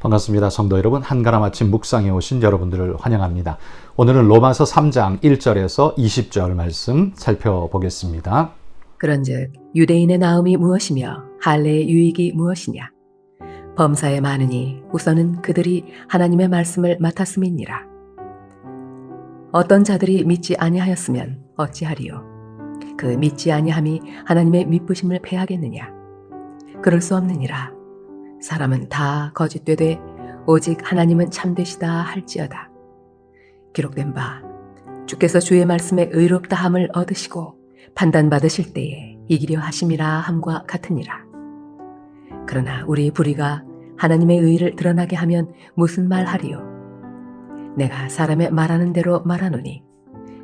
반갑습니다. 성도 여러분, 한가람 아침 묵상에 오신 여러분들을 환영합니다. 오늘은 로마서 3장 1절에서 20절 말씀 살펴보겠습니다. 그런즉 유대인의 나음이 무엇이며 할례의 유익이 무엇이냐? 범사에 많으니 우선은 그들이 하나님의 말씀을 맡았음이니라. 어떤 자들이 믿지 아니하였으면 어찌하리요? 그 믿지 아니함이 하나님의 믿부심을 패하겠느냐? 그럴 수 없느니라. 사람은 다 거짓되되 오직 하나님은 참되시다 할지어다. 기록된 바 주께서 주의 말씀에 의롭다함을 얻으시고 판단받으실 때에 이기려 하심이라 함과 같으니라. 그러나 우리 불의가 하나님의 의를 드러나게 하면 무슨 말하리요? 내가 사람의 말하는 대로 말하노니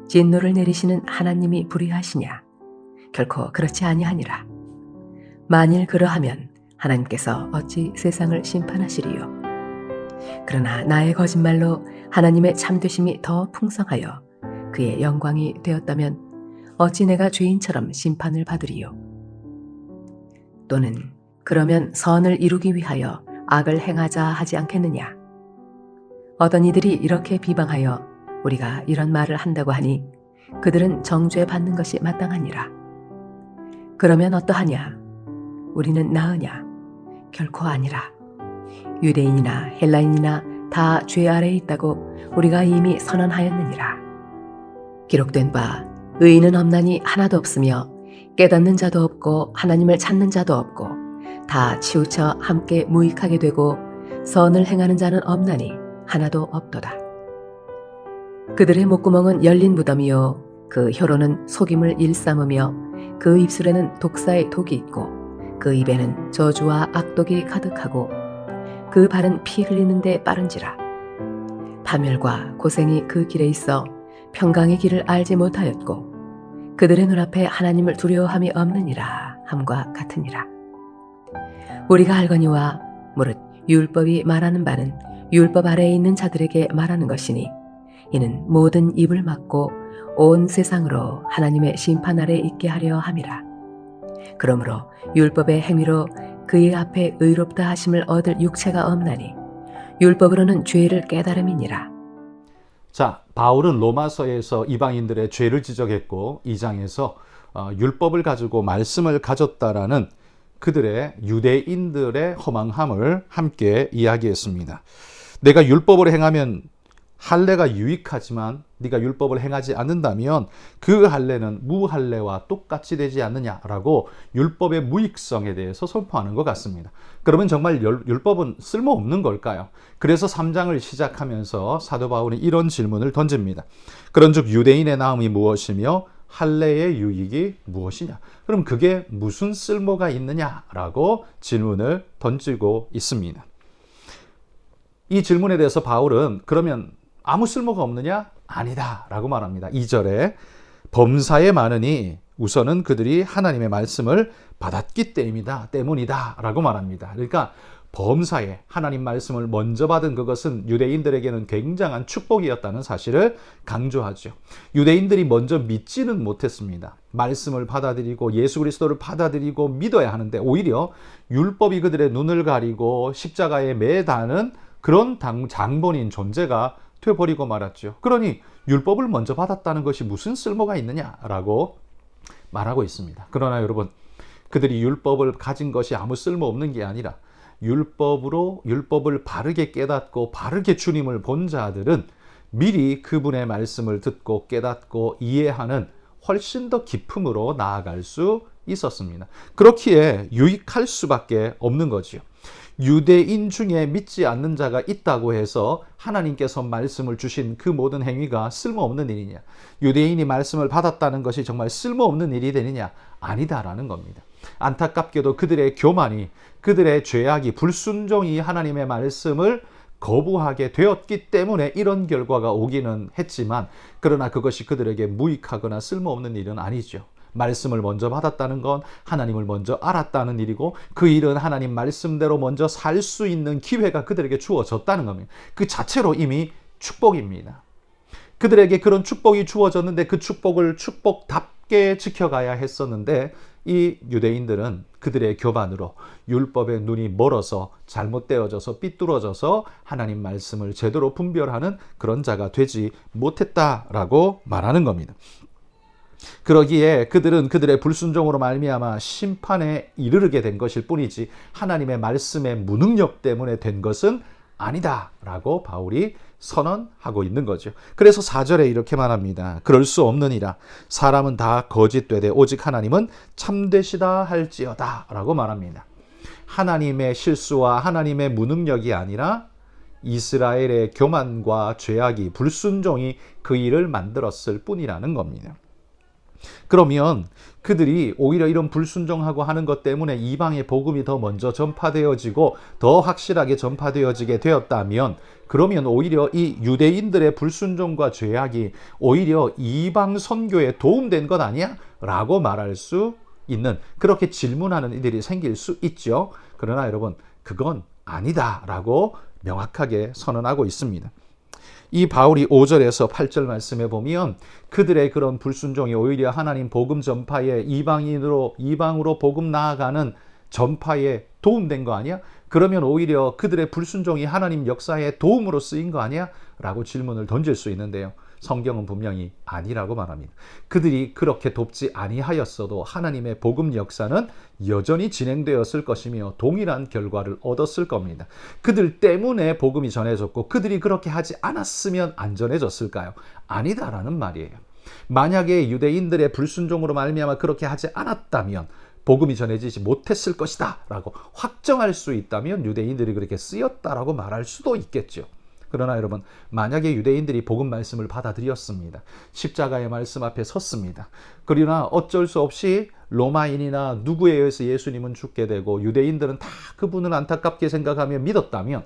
진노를 내리시는 하나님이 불의하시냐? 결코 그렇지 아니하니라. 만일 그러하면 하나님께서 어찌 세상을 심판하시리요? 그러나 나의 거짓말로 하나님의 참되심이 더 풍성하여 그의 영광이 되었다면 어찌 내가 죄인처럼 심판을 받으리요? 또는 그러면 선을 이루기 위하여 악을 행하자 하지 않겠느냐? 어떤 이들이 이렇게 비방하여 우리가 이런 말을 한다고 하니 그들은 정죄 받는 것이 마땅하니라. 그러면 어떠하냐? 우리는 나으냐? 결코 아니라. 유대인이나 헬라인이나 다 죄 아래에 있다고 우리가 이미 선언하였느니라. 기록된 바 의인은 없나니 하나도 없으며 깨닫는 자도 없고 하나님을 찾는 자도 없고 다 치우쳐 함께 무익하게 되고 선을 행하는 자는 없나니 하나도 없도다. 그들의 목구멍은 열린 무덤이요 그 혀로는 속임을 일삼으며 그 입술에는 독사의 독이 있고 그 입에는 저주와 악독이 가득하고 그 발은 피 흘리는데 빠른지라. 파멸과 고생이 그 길에 있어 평강의 길을 알지 못하였고 그들의 눈앞에 하나님을 두려워함이 없느니라 함과 같으니라. 우리가 알거니와 무릇 율법이 말하는 바는 율법 아래에 있는 자들에게 말하는 것이니 이는 모든 입을 막고 온 세상으로 하나님의 심판 아래 있게 하려 함이라. 그러므로 율법의 행위로 그의 앞에 의롭다 하심을 얻을 육체가 없나니 율법으로는 죄를 깨달음이니라. 자, 바울은 로마서에서 이방인들의 죄를 지적했고 2장에서 율법을 가지고 말씀을 가졌다라는 그들의 유대인들의 허망함을 함께 이야기했습니다. 내가 율법을 행하면 할례가 유익하지만 네가 율법을 행하지 않는다면 그 할례는 무할례와 똑같이 되지 않느냐라고 율법의 무익성에 대해서 선포하는 것 같습니다. 그러면 정말 율법은 쓸모없는 걸까요? 그래서 3장을 시작하면서 사도 바울은 이런 질문을 던집니다. 그런즉 유대인의 나음이 무엇이며 할례의 유익이 무엇이냐? 그럼 그게 무슨 쓸모가 있느냐라고 질문을 던지고 있습니다. 이 질문에 대해서 바울은 그러면 아무 쓸모가 없느냐? 아니다 라고 말합니다. 2절에 범사에 많으니 우선은 그들이 하나님의 말씀을 받았기 때문이다 라고 말합니다. 그러니까 범사에 하나님 말씀을 먼저 받은 그것은 유대인들에게는 굉장한 축복이었다는 사실을 강조하죠. 유대인들이 먼저 믿지는 못했습니다. 말씀을 받아들이고 예수 그리스도를 받아들이고 믿어야 하는데 오히려 율법이 그들의 눈을 가리고 십자가에 매다는 그런 장본인 존재가 되어버리고 말았죠. 그러니 율법을 먼저 받았다는 것이 무슨 쓸모가 있느냐라고 말하고 있습니다. 그러나 여러분, 그들이 율법을 가진 것이 아무 쓸모없는 게 아니라 율법을 바르게 깨닫고 바르게 주님을 본 자들은 미리 그분의 말씀을 듣고 깨닫고 이해하는 훨씬 더 깊음으로 나아갈 수 있었습니다. 그렇기에 유익할 수밖에 없는 거지요. 유대인 중에 믿지 않는 자가 있다고 해서 하나님께서 말씀을 주신 그 모든 행위가 쓸모없는 일이냐? 유대인이 말씀을 받았다는 것이 정말 쓸모없는 일이 되느냐? 아니다라는 겁니다. 안타깝게도 그들의 교만이, 그들의 죄악이, 불순종이 하나님의 말씀을 거부하게 되었기 때문에 이런 결과가 오기는 했지만 그러나 그것이 그들에게 무익하거나 쓸모없는 일은 아니죠. 말씀을 먼저 받았다는 건 하나님을 먼저 알았다는 일이고 그 일은 하나님 말씀대로 먼저 살 수 있는 기회가 그들에게 주어졌다는 겁니다. 그 자체로 이미 축복입니다. 그들에게 그런 축복이 주어졌는데 그 축복을 축복답게 지켜가야 했었는데 이 유대인들은 그들의 교만으로 율법의 눈이 멀어서 잘못되어져서 삐뚤어져서 하나님 말씀을 제대로 분별하는 그런 자가 되지 못했다라고 말하는 겁니다. 그러기에 그들은 그들의 불순종으로 말미암아 심판에 이르게 된 것일 뿐이지 하나님의 말씀의 무능력 때문에 된 것은 아니다라고 바울이 선언하고 있는 거죠. 그래서 4절에 이렇게 말합니다. 그럴 수 없느니라. 사람은 다 거짓되되 오직 하나님은 참되시다 할지어다 라고 말합니다. 하나님의 실수와 하나님의 무능력이 아니라 이스라엘의 교만과 죄악이 불순종이 그 일을 만들었을 뿐이라는 겁니다. 그러면 그들이 오히려 이런 불순종하고 하는 것 때문에 이방의 복음이 더 먼저 전파되어지고 더 확실하게 전파되어지게 되었다면 그러면 오히려 이 유대인들의 불순종과 죄악이 오히려 이방 선교에 도움된 것 아니야? 라고 말할 수 있는 그렇게 질문하는 이들이 생길 수 있죠. 그러나 여러분 그건 아니다 라고 명확하게 선언하고 있습니다. 이 바울이 5절에서 8절 말씀에 보면 그들의 그런 불순종이 오히려 하나님 복음 전파에 이방으로 복음 나아가는 전파에 도움된 거 아니야? 그러면 오히려 그들의 불순종이 하나님 역사에 도움으로 쓰인 거 아니야? 라고 질문을 던질 수 있는데요. 성경은 분명히 아니라고 말합니다. 그들이 그렇게 돕지 아니하였어도 하나님의 복음 역사는 여전히 진행되었을 것이며 동일한 결과를 얻었을 겁니다. 그들 때문에 복음이 전해졌고 그들이 그렇게 하지 않았으면 안 전해졌을까요? 아니다라는 말이에요. 만약에 유대인들의 불순종으로 말미암아 그렇게 하지 않았다면 복음이 전해지지 못했을 것이다 라고 확정할 수 있다면 유대인들이 그렇게 쓰였다라고 말할 수도 있겠죠. 그러나 여러분 만약에 유대인들이 복음 말씀을 받아들였습니다. 십자가의 말씀 앞에 섰습니다. 그러나 어쩔 수 없이 로마인이나 누구에 의해서 예수님은 죽게 되고 유대인들은 다 그분을 안타깝게 생각하며 믿었다면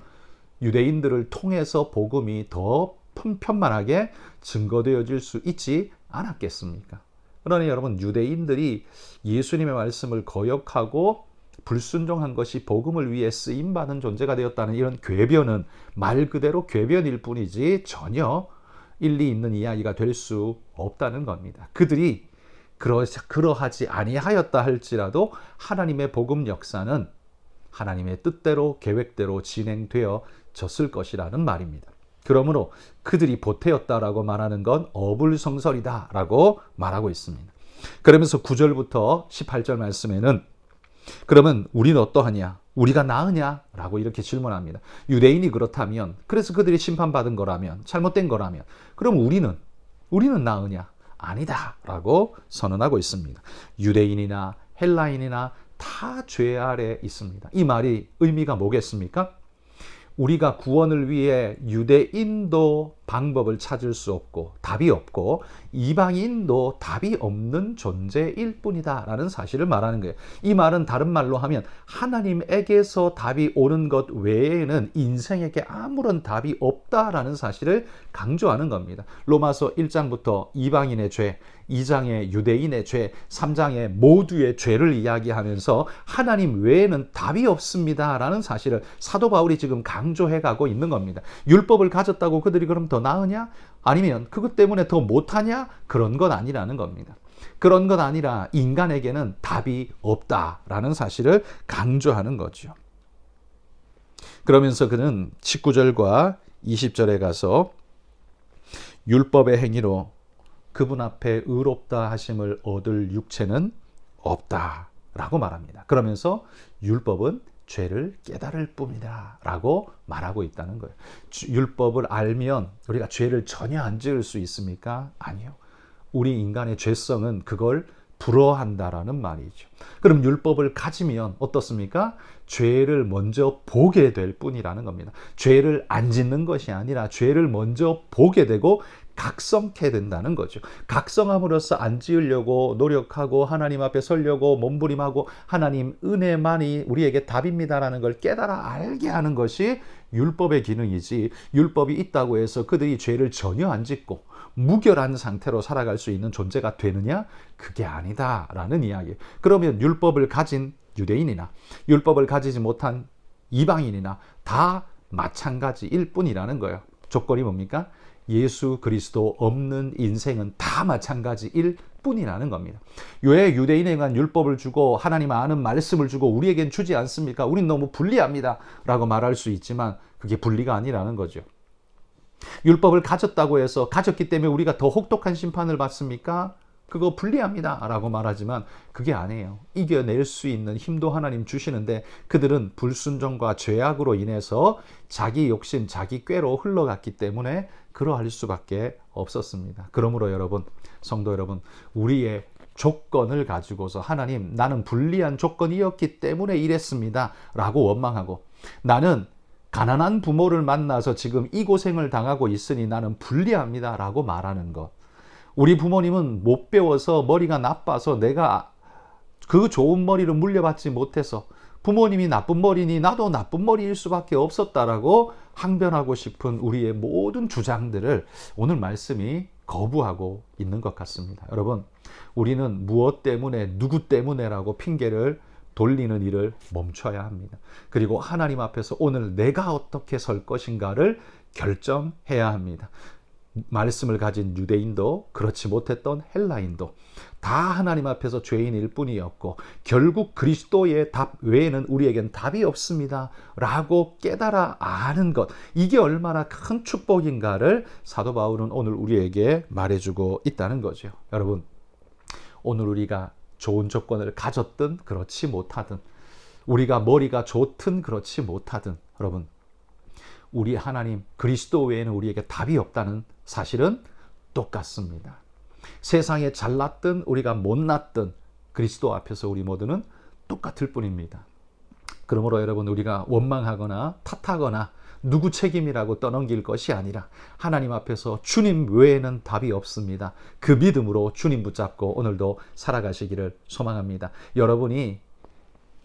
유대인들을 통해서 복음이 더 편만하게 증거되어질 수 있지 않았겠습니까? 그러니 여러분 유대인들이 예수님의 말씀을 거역하고 불순종한 것이 복음을 위해 쓰임받은 존재가 되었다는 이런 궤변은 말 그대로 궤변일 뿐이지 전혀 일리 있는 이야기가 될 수 없다는 겁니다. 그들이 그러하지 아니하였다 할지라도 하나님의 복음 역사는 하나님의 뜻대로 계획대로 진행되어졌을 것이라는 말입니다. 그러므로 그들이 보태었다라고 말하는 건 어불성설이다라고 말하고 있습니다. 그러면서 9절부터 18절 말씀에는 그러면 우리는 어떠하냐? 우리가 나으냐? 라고 이렇게 질문합니다. 유대인이 그렇다면, 그래서 그들이 심판받은 거라면, 잘못된 거라면, 그럼 우리는 나으냐? 아니다. 라고 선언하고 있습니다. 유대인이나 헬라인이나 다 죄 아래 있습니다. 이 말이 의미가 뭐겠습니까? 우리가 구원을 위해 유대인도 방법을 찾을 수 없고 답이 없고 이방인도 답이 없는 존재일 뿐이다 라는 사실을 말하는 거예요. 이 말은 다른 말로 하면 하나님에게서 답이 오는 것 외에는 인생에게 아무런 답이 없다라는 사실을 강조하는 겁니다. 로마서 1장부터 이방인의 죄, 2장의 유대인의 죄, 3장의 모두의 죄를 이야기하면서 하나님 외에는 답이 없습니다 라는 사실을 사도 바울이 지금 강조해 가고 있는 겁니다. 율법을 가졌다고 그들이 그럼 더 나으냐? 아니면 그것 때문에 더 못하냐? 그런 건 아니라는 겁니다. 그런 것 아니라 인간에게는 답이 없다라는 사실을 강조하는 거죠. 그러면서 그는 19절과 20절에 가서 율법의 행위로 그분 앞에 의롭다 하심을 얻을 육체는 없다라고 말합니다. 그러면서 율법은 죄를 깨달을 뿐이다 라고 말하고 있다는 거예요. 율법을 알면 우리가 죄를 전혀 안 지을 수 있습니까? 아니요. 우리 인간의 죄성은 그걸 불허한다라는 말이죠. 그럼 율법을 가지면 어떻습니까? 죄를 먼저 보게 될 뿐이라는 겁니다. 죄를 안 짓는 것이 아니라 죄를 먼저 보게 되고 각성케 된다는 거죠. 각성함으로써 안 지으려고 노력하고 하나님 앞에 서려고 몸부림하고 하나님 은혜만이 우리에게 답입니다라는 걸 깨달아 알게 하는 것이 율법의 기능이지, 율법이 있다고 해서 그들이 죄를 전혀 안 짓고 무결한 상태로 살아갈 수 있는 존재가 되느냐? 그게 아니다라는 이야기예요. 그러면 율법을 가진 유대인이나 율법을 가지지 못한 이방인이나 다 마찬가지일 뿐이라는 거예요. 조건이 뭡니까? 예수 그리스도 없는 인생은 다 마찬가지일 뿐이라는 겁니다. 왜 유대인에게만 율법을 주고 하나님 아는 말씀을 주고 우리에겐 주지 않습니까? 우린 너무 불리합니다 라고 말할 수 있지만 그게 분리가 아니라는 거죠. 율법을 가졌다고 해서 가졌기 때문에 우리가 더 혹독한 심판을 받습니까? 그거 불리합니다 라고 말하지만 그게 아니에요. 이겨낼 수 있는 힘도 하나님 주시는데 그들은 불순종과 죄악으로 인해서 자기 욕심, 자기 꾀로 흘러갔기 때문에 그러할 수밖에 없었습니다. 그러므로 여러분, 성도 여러분, 우리의 조건을 가지고서 하나님, 나는 불리한 조건이었기 때문에 이랬습니다 라고 원망하고, 나는 가난한 부모를 만나서 지금 이 고생을 당하고 있으니 나는 불리합니다 라고 말하는 것. 우리 부모님은 못 배워서 머리가 나빠서 내가 그 좋은 머리를 물려받지 못해서 부모님이 나쁜 머리니 나도 나쁜 머리일 수밖에 없었다라고 항변하고 싶은 우리의 모든 주장들을 오늘 말씀이 거부하고 있는 것 같습니다. 여러분, 우리는 무엇 때문에, 누구 때문에라고 핑계를 돌리는 일을 멈춰야 합니다. 그리고 하나님 앞에서 오늘 내가 어떻게 설 것인가를 결정해야 합니다. 말씀을 가진 유대인도 그렇지 못했던 헬라인도 다 하나님 앞에서 죄인일 뿐이었고 결국 그리스도의 답 외에는 우리에겐 답이 없습니다 라고 깨달아 아는 것, 이게 얼마나 큰 축복인가를 사도 바울은 오늘 우리에게 말해주고 있다는 거죠. 여러분, 오늘 우리가 좋은 조건을 가졌든 그렇지 못하든, 우리가 머리가 좋든 그렇지 못하든, 여러분, 우리 하나님 그리스도 외에는 우리에게 답이 없다는 사실은 똑같습니다. 세상에 잘났든 우리가 못났든 그리스도 앞에서 우리 모두는 똑같을 뿐입니다. 그러므로 여러분, 우리가 원망하거나 탓하거나 누구 책임이라고 떠넘길 것이 아니라 하나님 앞에서 주님 외에는 답이 없습니다. 그 믿음으로 주님 붙잡고 오늘도 살아가시기를 소망합니다. 여러분이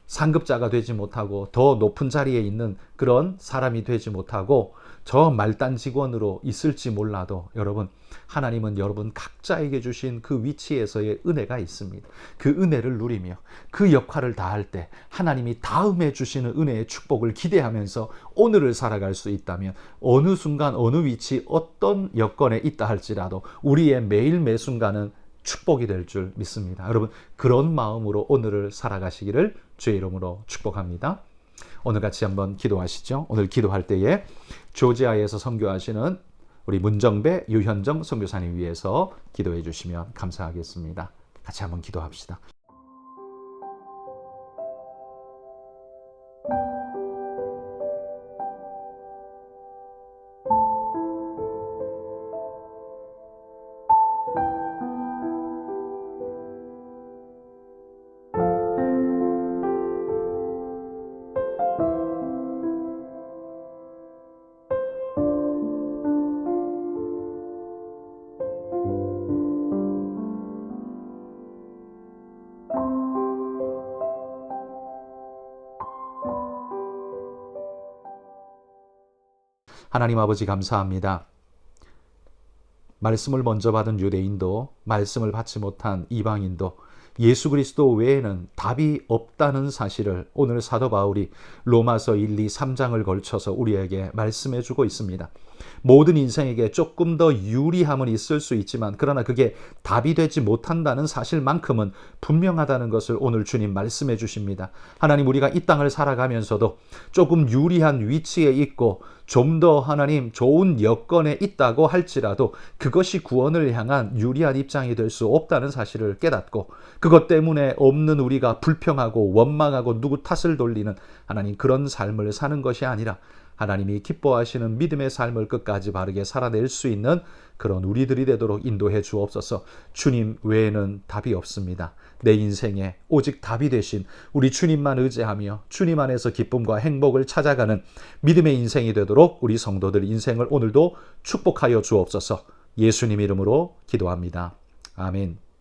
상급자가 되지 못하고 더 높은 자리에 있는 그런 사람이 되지 못하고 저 말단 직원으로 있을지 몰라도 여러분, 하나님은 여러분 각자에게 주신 그 위치에서의 은혜가 있습니다. 그 은혜를 누리며 그 역할을 다할 때 하나님이 다음에 주시는 은혜의 축복을 기대하면서 오늘을 살아갈 수 있다면 어느 순간 어느 위치 어떤 여건에 있다 할지라도 우리의 매일 매 순간은 축복이 될 줄 믿습니다. 여러분, 그런 마음으로 오늘을 살아가시기를 주의 이름으로 축복합니다. 오늘 같이 한번 기도하시죠. 오늘 기도할 때에 조지아에서 선교하시는 우리 문정배, 유현정 선교사님 위해서 기도해 주시면 감사하겠습니다. 같이 한번 기도합시다. 하나님 아버지, 감사합니다. 말씀을 먼저 받은 유대인도 말씀을 받지 못한 이방인도 예수 그리스도 외에는 답이 없다는 사실을 오늘 사도 바울이 로마서 1, 2, 3장을 걸쳐서 우리에게 말씀해 주고 있습니다. 모든 인생에게 조금 더 유리함은 있을 수 있지만 그러나 그게 답이 되지 못한다는 사실만큼은 분명하다는 것을 오늘 주님 말씀해 주십니다. 하나님, 우리가 이 땅을 살아가면서도 조금 유리한 위치에 있고 좀 더 하나님 좋은 여건에 있다고 할지라도 그것이 구원을 향한 유리한 입장이 될 수 없다는 사실을 깨닫고 그것 때문에 없는 우리가 불평하고 원망하고 누구 탓을 돌리는 하나님 그런 삶을 사는 것이 아니라 하나님이 기뻐하시는 믿음의 삶을 끝까지 바르게 살아낼 수 있는 그런 우리들이 되도록 인도해 주옵소서. 주님 외에는 답이 없습니다. 내 인생에 오직 답이 되신 우리 주님만 의지하며 주님 안에서 기쁨과 행복을 찾아가는 믿음의 인생이 되도록 우리 성도들 인생을 오늘도 축복하여 주옵소서. 예수님 이름으로 기도합니다. 아멘.